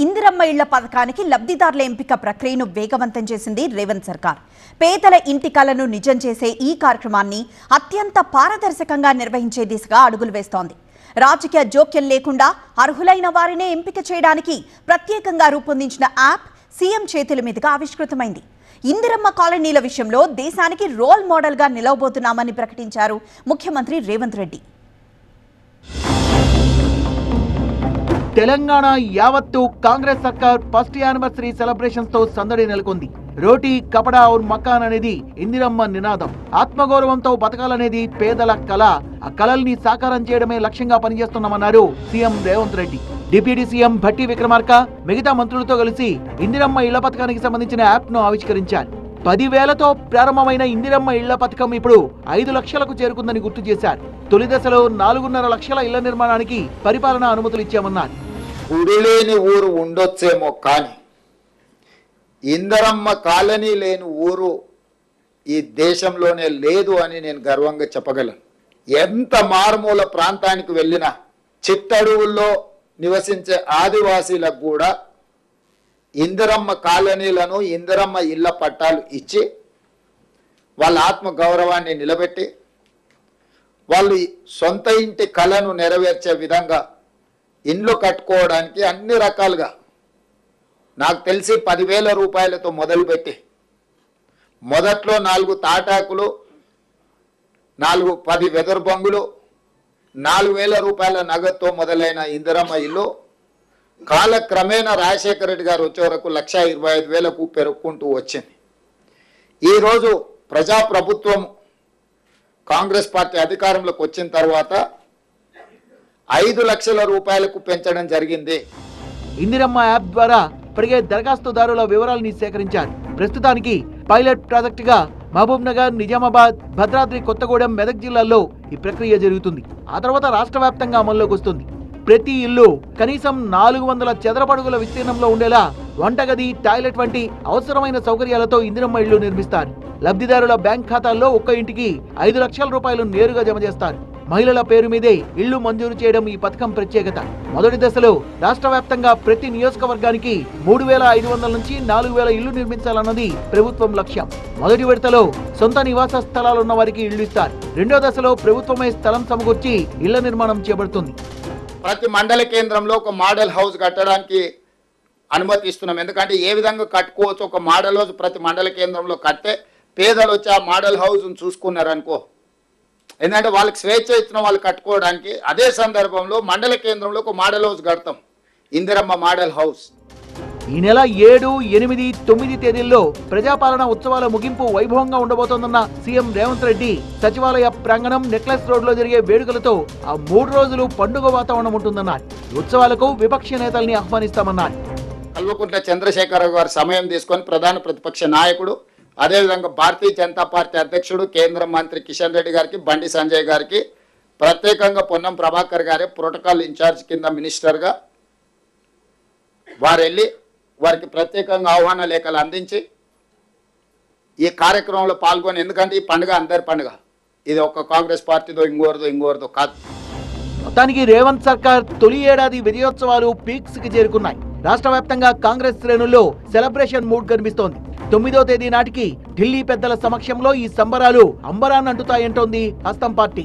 ఇందిరమ్మ ఇళ్ల పథకానికి లబ్ధిదారుల ఎంపిక ప్రక్రియను వేగవంతం చేసింది రేవంత్ సర్కార్. పేదల ఇంటి కలను నిజం చేసే ఈ కార్యక్రమాన్ని అత్యంత పారదర్శకంగా నిర్వహించే దిశగా అడుగులు వేస్తోంది. రాజకీయ జోక్యం లేకుండా అర్హులైన వారినే ఎంపిక చేయడానికి ప్రత్యేకంగా రూపొందించిన యాప్ సీఎం చేతుల మీదుగా ఆవిష్కృతమైంది. ఇందిరమ్మ కాలనీల విషయంలో దేశానికి రోల్ మోడల్గా నిలవబోతున్నామని ప్రకటించారు ముఖ్యమంత్రి రేవంత్ రెడ్డి. తెలంగాణ యావత్తు కాంగ్రెస్ సర్కార్ ఫస్ట్ యానివర్సరీ సెలబ్రేషన్స్ తో సందడి నెలకొంది. రోటీ కపడా ఔర్ మకాన్ అనేది ఇందిరమ్మ నినాదం. ఆత్మగౌరవంతో బతకాలనేది పేదల కళ. ఆ కళల్ని సాకారం చేయడమే లక్ష్యంగా పనిచేస్తున్నామన్నారు CM Revanth Reddy. Deputy CM Bhatti Vikramarka మిగతా మంత్రులతో కలిసి ఇందిరమ్మ ఇళ్ల పథకానికి సంబంధించిన యాప్ ను ఆవిష్కరించారు. 10,000తో ప్రారంభమైన ఇందిరమ్మ ఇళ్ల పథకం ఇప్పుడు 5 లక్షలకు చేరుకుందని గుర్తు చేశారు. తొలి దశలో 4.5 లక్షల ఇళ్ల నిర్మాణానికి పరిపాలనా అనుమతులు ఇచ్చామన్నారు. గుడిలేని ఊరు ఉండొచ్చేమో కానీ ఇందిరమ్మ కాలనీ లేని ఊరు ఈ దేశంలోనే లేదు అని నేను గర్వంగా చెప్పగలను. ఎంత మారుమూల ప్రాంతానికి వెళ్ళినా చిత్తడువుల్లో నివసించే ఆదివాసీలకు కూడా ఇందిరమ్మ కాలనీలను ఇందిరమ్మ ఇళ్ల పట్టాలు ఇచ్చి వాళ్ళ ఆత్మ గౌరవాన్ని నిలబెట్టి వాళ్ళు సొంత ఇంటి కళను నెరవేర్చే విధంగా ఇండ్లు కట్టుకోవడానికి అన్ని రకాలుగా నాకు తెలిసి 10,000 రూపాయలతో మొదలుపెట్టి మొదట్లో 4 తాటాకులు 10 వెదర్ బంగులు 4,000 రూపాయల నగదుతో మొదలైన ఇందిరమ్మ ఇల్లు కాలక్రమేణా రాజశేఖర రెడ్డి గారు వచ్చే వరకు 1,25,000కు పెరుగుకుంటూ వచ్చింది. ఈరోజు ప్రజాప్రభుత్వం కాంగ్రెస్ పార్టీ అధికారంలోకి వచ్చిన తర్వాత 5 లక్షల రూపాయలకు పెంచడం జరిగింది. ఇందిరమ్మ యాప్ ద్వారా ఇప్పటికే దరఖాస్తుదారుల వివరాలని సేకరించారు. ప్రస్తుతానికి పైలట్ ప్రాజెక్టుగా మహబూబ్ నగర్, నిజామాబాద్, భద్రాద్రి కొత్తగూడెం, మెదక్ జిల్లాల్లో ఈ ప్రక్రియ జరుగుతుంది. ఆ తర్వాత రాష్ట్ర వ్యాప్తంగా అమల్లోకి వస్తుంది. ప్రతి ఇల్లు కనీసం 400 చదరపడుగుల విస్తీర్ణంలో ఉండేలా వంటగది, టాయిలెట్ వంటి అవసరమైన సౌకర్యాలతో ఇందిరమ్మ ఇళ్లు నిర్మిస్తారు. లబ్ధిదారుల బ్యాంక్ ఖాతాల్లో ఒక్క ఇంటికి 5 లక్షల రూపాయలు నేరుగా జమ చేస్తారు. మహిళల పేరు మీదే ఇళ్లు మంజూరు చేయడం ఈ పథకం ప్రత్యేకత. మొదటి దశలో రాష్ట్ర వ్యాప్తంగా ప్రతి నియోజకవర్గానికి 3,500 నుంచి 4,000 ఇళ్లు నిర్మించాలన్నది ప్రభుత్వం లక్ష్యం. మొదటి విడతలో సొంత నివాస స్థలాలున్న వారికి ఇళ్లు ఇస్తారు. రెండో దశలో ప్రభుత్వమే స్థలం సమకూర్చి ఇళ్ల నిర్మాణం చేపడుతుంది. ప్రతి మండల కేంద్రంలో ఒక మోడల్ హౌస్ కట్టడానికి అనుమతి ఇస్తున్నాం. ఎందుకంటే ఏ విధంగా కట్టుకోవచ్చు, ఒక మోడల్ హౌస్ ప్రతి మండల కేంద్రంలో కడితే పేదలు వచ్చి ఆ మోడల్ హౌస్ను చూసుకున్నారనుకో, ఎందుకంటే వాళ్ళకి స్వేచ్ఛ ఇచ్చిన వాళ్ళు కట్టుకోవడానికి. అదే సందర్భంలో మండల కేంద్రంలో ఒక మోడల్ హౌస్ కడతాం, ఇందిరమ్మ మోడల్ హౌస్. ఈ నెల 7, 8, 9 తేదీల్లో ప్రజాపాలన ఉత్సవాల ముగింపు వైభవంగా ఉండబోతోందన్న సీఎం రేవంత్ రెడ్డి సచివాలయ ప్రాంగణం, నెక్లెస్ రోడ్ లో జరిగే వేడుకలతో ఆ 3 రోజులు పండుగ వాతావరణం ఉంటుందన్నారు. ఉత్సవాలకు విపక్ష నేతల్ని ఆహ్వానిస్తామన్నారు. కల్వకుంట్ల చంద్రశేఖరరావు గారు సమయం తీసుకొని ప్రధాన ప్రతిపక్ష నాయకుడు, అదేవిధంగా భారతీయ జనతా పార్టీ అధ్యక్షుడు, కేంద్ర మంత్రి కిషన్ రెడ్డి గారికి, బండి సంజయ్ గారికి, ప్రత్యేకంగా పొన్నం ప్రభాకర్ గారే ప్రోటోకాల్ ఇన్ఛార్జ్ కింద మినిస్టర్గా వారు వెళ్ళి వారికి ప్రత్యేకంగా ఆహ్వాన లేఖలు అందించి ఈ కార్యక్రమంలో పాల్గొని, ఎందుకంటే ఈ పండుగ అందరి పండుగ, ఇది ఒక కాంగ్రెస్ పార్టీదో ఇంకోరిదో కాదు. మొత్తానికి రేవంత్ సర్కార్ తొలి ఏడాది విజయోత్సవాలు పీక్స్ కి చేరుకున్నాయి. రాష్ట్ర వ్యాప్తంగా కాంగ్రెస్ శ్రేణుల్లో సెలబ్రేషన్ మూడ్ కనిపిస్తోంది. 9వ తేదీ నాటికి ఢిల్లీ పెద్దల సమక్షంలో ఈ సంబరాలు అంబరాన్ని అంటుతాయంటోంది హస్తం పార్టీ.